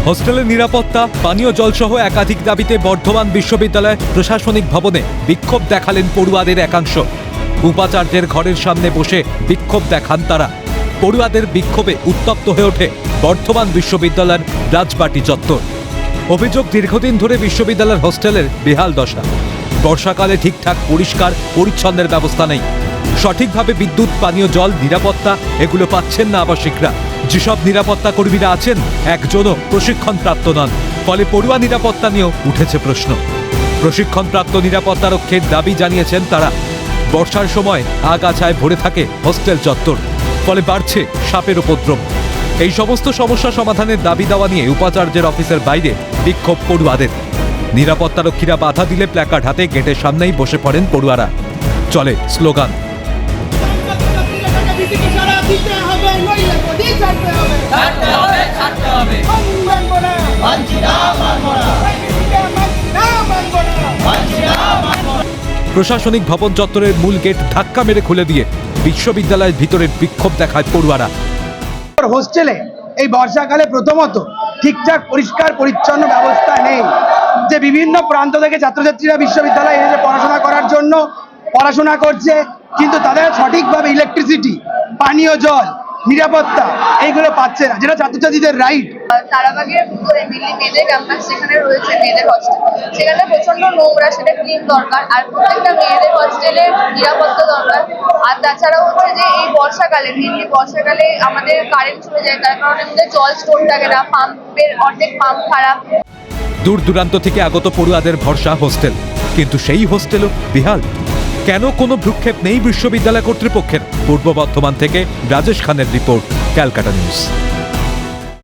হোস্টেলের নিরাপত্তা, পানীয় জলসহ একাধিক দাবিতে বর্ধমান বিশ্ববিদ্যালয় প্রশাসনিক ভবনে বিক্ষোভ দেখালেন পড়ুয়াদের একাংশ। উপাচার্যের ঘরের সামনে বসে বিক্ষোভ দেখান তারা। পড়ুয়াদের বিক্ষোভে উত্তপ্ত হয়ে ওঠে বর্ধমান বিশ্ববিদ্যালয়ের রাজবাটি চত্বর। অভিযোগ, দীর্ঘদিন ধরে বিশ্ববিদ্যালয়ের হোস্টেলের বেহাল দশা। বর্ষাকালে ঠিকঠাক পরিষ্কার পরিচ্ছন্নের ব্যবস্থা নেই। সঠিকভাবে বিদ্যুৎ, পানীয় জল, নিরাপত্তা এগুলো পাচ্ছেন না আবাসিকরা। যেসব নিরাপত্তা কর্মীরা আছেন একজনও প্রশিক্ষণপ্রাপ্ত নন। ফলে পড়ুয়া নিরাপত্তা নিয়েও উঠেছে প্রশ্ন। প্রশিক্ষণপ্রাপ্ত নিরাপত্তারক্ষীর দাবি জানিয়েছেন তারা। বর্ষার সময় আগাছায় ভরে থাকে হোস্টেল চত্বর, ফলে বাড়ছে সাপের উপদ্রব। এই সমস্ত সমস্যা সমাধানের দাবি দেওয়া নিয়ে উপাচার্যের অফিসের বাইরে বিক্ষোভ পড়ুয়াদের। নিরাপত্তারক্ষীরা বাধা দিলে প্ল্যাকার্ড হাতে গেটের সামনেই বসে পড়েন পড়ুয়ারা। চলে স্লোগান। প্রশাসনিক ভবন চত্বরের মূল গেট ধাক্কা মেরে খুলে দিয়ে বিশ্ববিদ্যালয়ের ভিতরের বিক্ষোভ দেখায় পড়ুয়ারা। হোস্টেলে এই বর্ষাকালে প্রথমত ঠিকঠাক পরিষ্কার পরিচ্ছন্ন ব্যবস্থা নেই। যে বিভিন্ন প্রান্ত থেকে ছাত্রছাত্রীরা বিশ্ববিদ্যালয়ে এসে পড়াশোনা করার জন্য পড়াশোনা করছে, কিন্তু তাদের সঠিকভাবে ইলেকট্রিসিটি, পানীয় জল, নিরাপত্তা এইগুলো পাচ্ছে না, যেটা ছাত্রছাত্রীদের রাইট। তারাবাগের ভিতরে মিলি মেয়েদের ক্যাম্পাস যেখানে রয়েছে মেয়েদের হস্টেল, সেখানে প্রচন্ড নোংরা, সেটা ক্লিন দরকার। আর প্রত্যেকটা মেয়েদের হস্টেলে নিরাপত্তা দরকার। আর তাছাড়াও হচ্ছে যে এই বর্ষাকালে, মেনলি বর্ষাকালে আমাদের কারেন্ট চলে যায়, তার কারণে আমাদের জল স্টোর থাকে না, পাম্পের অর্ধেক পাম্প খারাপ। দূর দূরান্ত থেকে আগত পড়ুয়াদের ভরসা হোস্টেল, কিন্তু সেই হোস্টেলও বেহাল। কেন কোনো ভ্রুক্ষেপ নেই বিশ্ববিদ্যালয় কর্তৃপক্ষের? পূর্ব বর্ধমান থেকে রাজেশ খানের রিপোর্ট, ক্যালকাটা নিউজ।